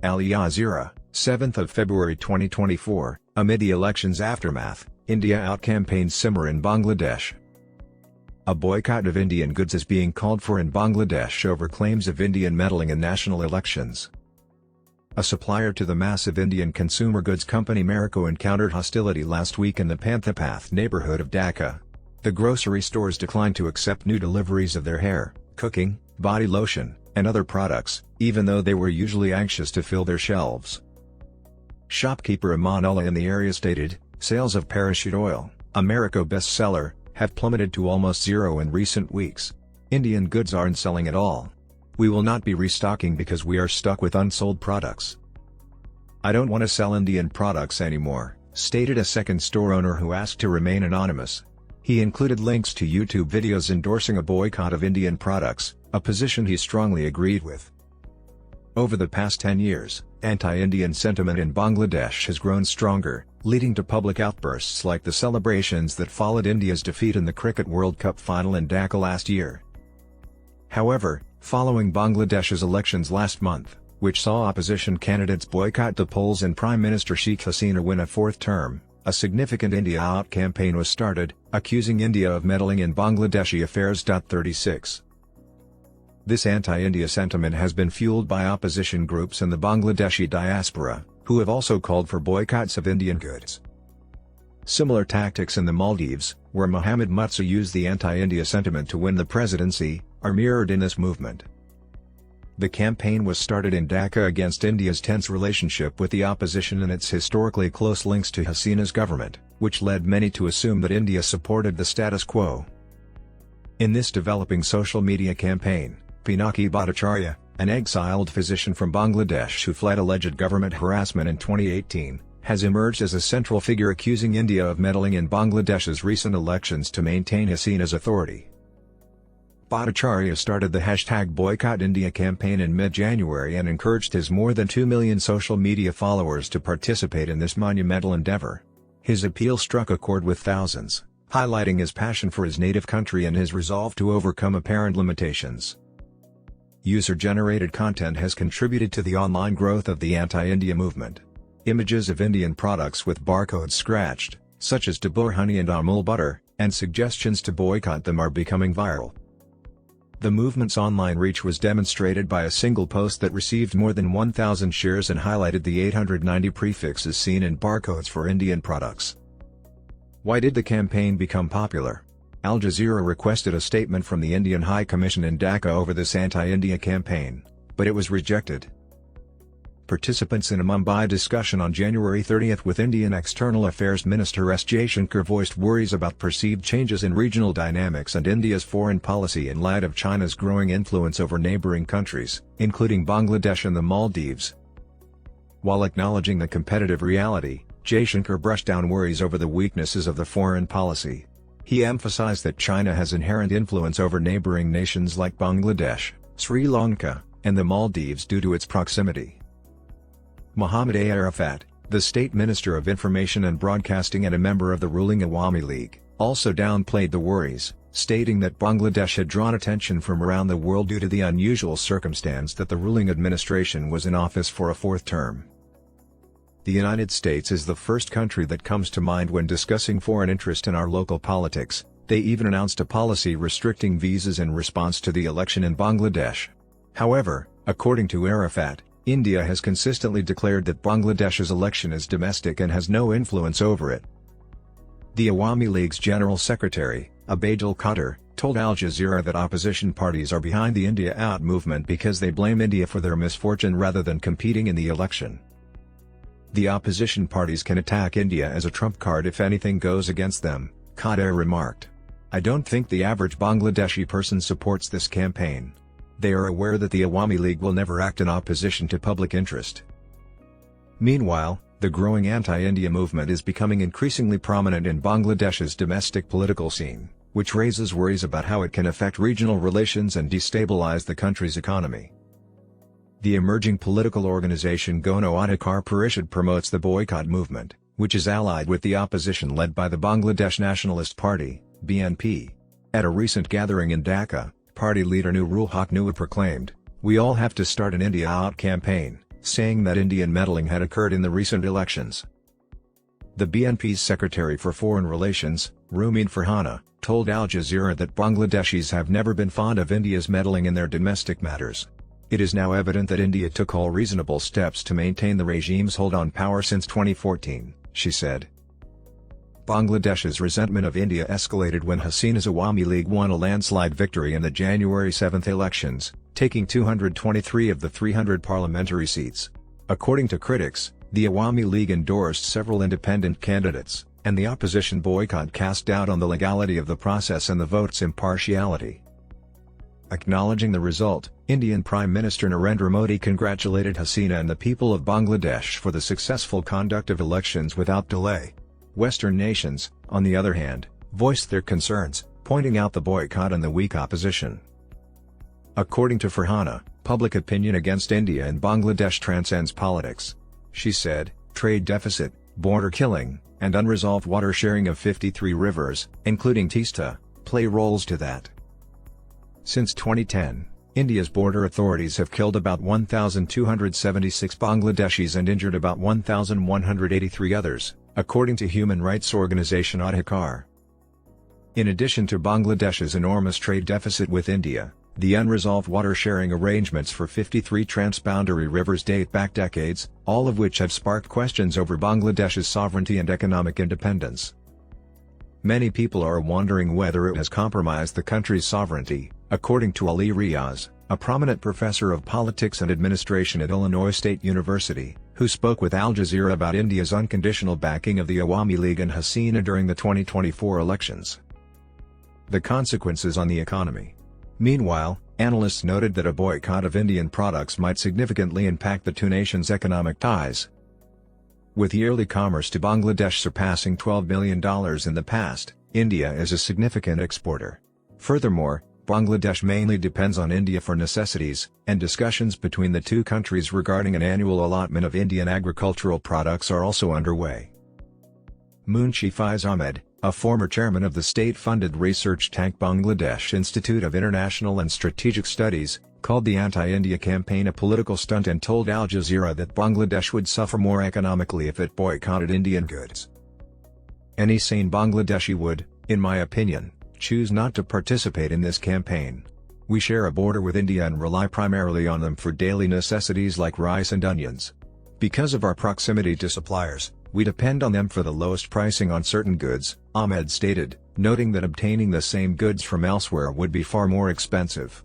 Al Jazeera, 7th of February 2024, amid the election's aftermath, India out campaigns simmer in Bangladesh. A boycott of Indian goods is being called for in Bangladesh over claims of Indian meddling in national elections. A supplier to the massive Indian consumer goods company Marico encountered hostility last week in the Panthapath neighborhood of Dhaka. The grocery stores declined to accept new deliveries of their hair, cooking, body lotion, and other products, even though they were usually anxious to fill their shelves. Shopkeeper Aman Ullah in the area stated, "Sales of parachute oil, a Marico bestseller, have plummeted to almost zero in recent weeks. Indian goods aren't selling at all. We will not be restocking because we are stuck with unsold products. I don't want to sell Indian products anymore," stated a second store owner who asked to remain anonymous. He included links to YouTube videos endorsing a boycott of Indian products, a position he strongly agreed with. Over the past 10 years, anti-Indian sentiment in Bangladesh has grown stronger, leading to public outbursts like the celebrations that followed India's defeat in the Cricket World Cup final in Dhaka last year. However, following Bangladesh's elections last month, which saw opposition candidates boycott the polls and Prime Minister Sheikh Hasina win a fourth term, a significant India Out campaign was started, accusing India of meddling in Bangladeshi affairs. 36. This anti-India sentiment has been fueled by opposition groups in the Bangladeshi diaspora, who have also called for boycotts of Indian goods. Similar tactics in the Maldives, where Mohamed Mutsa used the anti-India sentiment to win the presidency, are mirrored in this movement. The campaign was started in Dhaka against India's tense relationship with the opposition and its historically close links to Hasina's government, which led many to assume that India supported the status quo. In this developing social media campaign, Pinaki Bhattacharya, an exiled physician from Bangladesh who fled alleged government harassment in 2018, has emerged as a central figure accusing India of meddling in Bangladesh's recent elections to maintain Hasina's authority. Bhattacharya started the #BoycottIndia campaign in mid-January and encouraged his more than 2 million social media followers to participate in this monumental endeavor. His appeal struck a chord with thousands, highlighting his passion for his native country and his resolve to overcome apparent limitations. User-generated content has contributed to the online growth of the anti-India movement. Images of Indian products with barcodes scratched, such as Dabur honey and Amul butter, and suggestions to boycott them are becoming viral. The movement's online reach was demonstrated by a single post that received more than 1,000 shares and highlighted the 890 prefixes seen in barcodes for Indian products. Why did the campaign become popular? Al Jazeera requested a statement from the Indian High Commission in Dhaka over this anti-India campaign, but it was rejected. Participants in a Mumbai discussion on January 30 with Indian External Affairs Minister S. Jaishankar voiced worries about perceived changes in regional dynamics and India's foreign policy in light of China's growing influence over neighboring countries, including Bangladesh and the Maldives. While acknowledging the competitive reality, Jaishankar brushed down worries over the weaknesses of the foreign policy. He emphasized that China has inherent influence over neighboring nations like Bangladesh, Sri Lanka, and the Maldives due to its proximity. Mohammed Arafat, the State Minister of Information and Broadcasting and a member of the ruling Awami League, also downplayed the worries, stating that Bangladesh had drawn attention from around the world due to the unusual circumstance that the ruling administration was in office for a fourth term. The United States is the first country that comes to mind when discussing foreign interest in our local politics. They even announced a policy restricting visas in response to the election in Bangladesh. However, according to Arafat, India has consistently declared that Bangladesh's election is domestic and has no influence over it. The Awami League's General Secretary, Abdul Qadir, told Al Jazeera that opposition parties are behind the India Out movement because they blame India for their misfortune rather than competing in the election. The opposition parties can attack India as a trump card if anything goes against them, Qadir remarked. I don't think the average Bangladeshi person supports this campaign. They are aware that the Awami League will never act in opposition to public interest. Meanwhile, the growing anti-India movement is becoming increasingly prominent in Bangladesh's domestic political scene, which raises worries about how it can affect regional relations and destabilize the country's economy. The emerging political organization Gano Adhikar Parishad promotes the boycott movement, which is allied with the opposition led by the Bangladesh Nationalist Party, BNP. At a recent gathering in Dhaka, party leader Nurul Haq Nua proclaimed, "We all have to start an India Out campaign, saying that Indian meddling had occurred in the recent elections. The BNP's Secretary for Foreign Relations, Rumin Farhana, told Al Jazeera that Bangladeshis have never been fond of India's meddling in their domestic matters. It is now evident that India took all reasonable steps to maintain the regime's hold on power since 2014, she said. Bangladesh's resentment of India escalated when Hasina's Awami League won a landslide victory in the January 7 elections, taking 223 of the 300 parliamentary seats. According to critics, the Awami League endorsed several independent candidates, and the opposition boycott cast doubt on the legality of the process and the vote's impartiality. Acknowledging the result, Indian Prime Minister Narendra Modi congratulated Hasina and the people of Bangladesh for the successful conduct of elections without delay. Western nations, on the other hand, voiced their concerns, pointing out the boycott and the weak opposition. According to Farhana, public opinion against India and Bangladesh transcends politics. She said, trade deficit, border killing, and unresolved water sharing of 53 rivers, including Teesta, play roles to that. Since 2010, India's border authorities have killed about 1,276 Bangladeshis and injured about 1,183 others, according to human rights organization Adhikar. In addition to Bangladesh's enormous trade deficit with India, the unresolved water-sharing arrangements for 53 transboundary rivers date back decades, all of which have sparked questions over Bangladesh's sovereignty and economic independence. Many people are wondering whether it has compromised the country's sovereignty, according to Ali Riaz, a prominent professor of politics and administration at Illinois State University, who spoke with Al Jazeera about India's unconditional backing of the Awami League and Hasina during the 2024 elections. The consequences on the economy. Meanwhile, analysts noted that a boycott of Indian products might significantly impact the two nations' economic ties. With yearly commerce to Bangladesh surpassing $12 billion in the past, India is a significant exporter. Furthermore, Bangladesh mainly depends on India for necessities, and discussions between the two countries regarding an annual allotment of Indian agricultural products are also underway. Munshi Faiz Ahmed, a former chairman of the state-funded research tank Bangladesh Institute of International and Strategic Studies, called the anti-India campaign a political stunt and told Al Jazeera that Bangladesh would suffer more economically if it boycotted Indian goods. Any sane Bangladeshi would, in my opinion, choose not to participate in this campaign. We share a border with India and rely primarily on them for daily necessities like rice and onions. Because of our proximity to suppliers, we depend on them for the lowest pricing on certain goods, Ahmed stated, noting that obtaining the same goods from elsewhere would be far more expensive.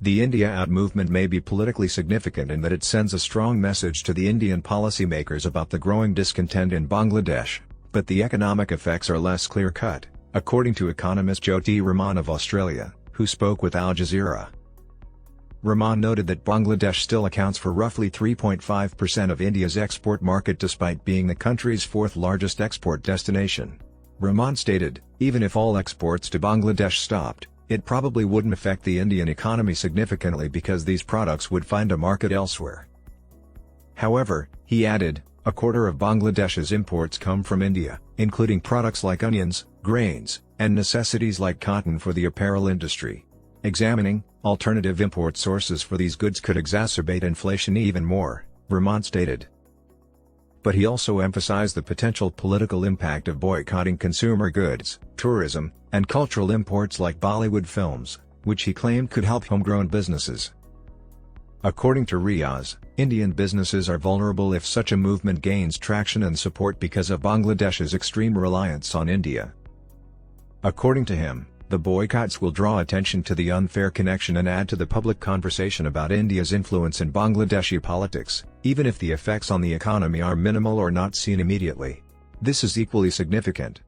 The India Out movement may be politically significant in that it sends a strong message to the Indian policymakers about the growing discontent in Bangladesh, but the economic effects are less clear-cut, according to economist Jyoti Raman of Australia, who spoke with Al Jazeera. Raman noted that Bangladesh still accounts for roughly 3.5% of India's export market despite being the country's fourth largest export destination. Raman stated, even if all exports to Bangladesh stopped, it probably wouldn't affect the Indian economy significantly because these products would find a market elsewhere. However, he added, a quarter of Bangladesh's imports come from India, including products like onions, grains, and necessities like cotton for the apparel industry. Examining alternative import sources for these goods could exacerbate inflation even more, Raman stated. But he also emphasized the potential political impact of boycotting consumer goods, tourism, and cultural imports like Bollywood films, which he claimed could help homegrown businesses. According to Riaz, Indian businesses are vulnerable if such a movement gains traction and support because of Bangladesh's extreme reliance on India. According to him, the boycotts will draw attention to the unfair connection and add to the public conversation about India's influence in Bangladeshi politics, even if the effects on the economy are minimal or not seen immediately. This is equally significant,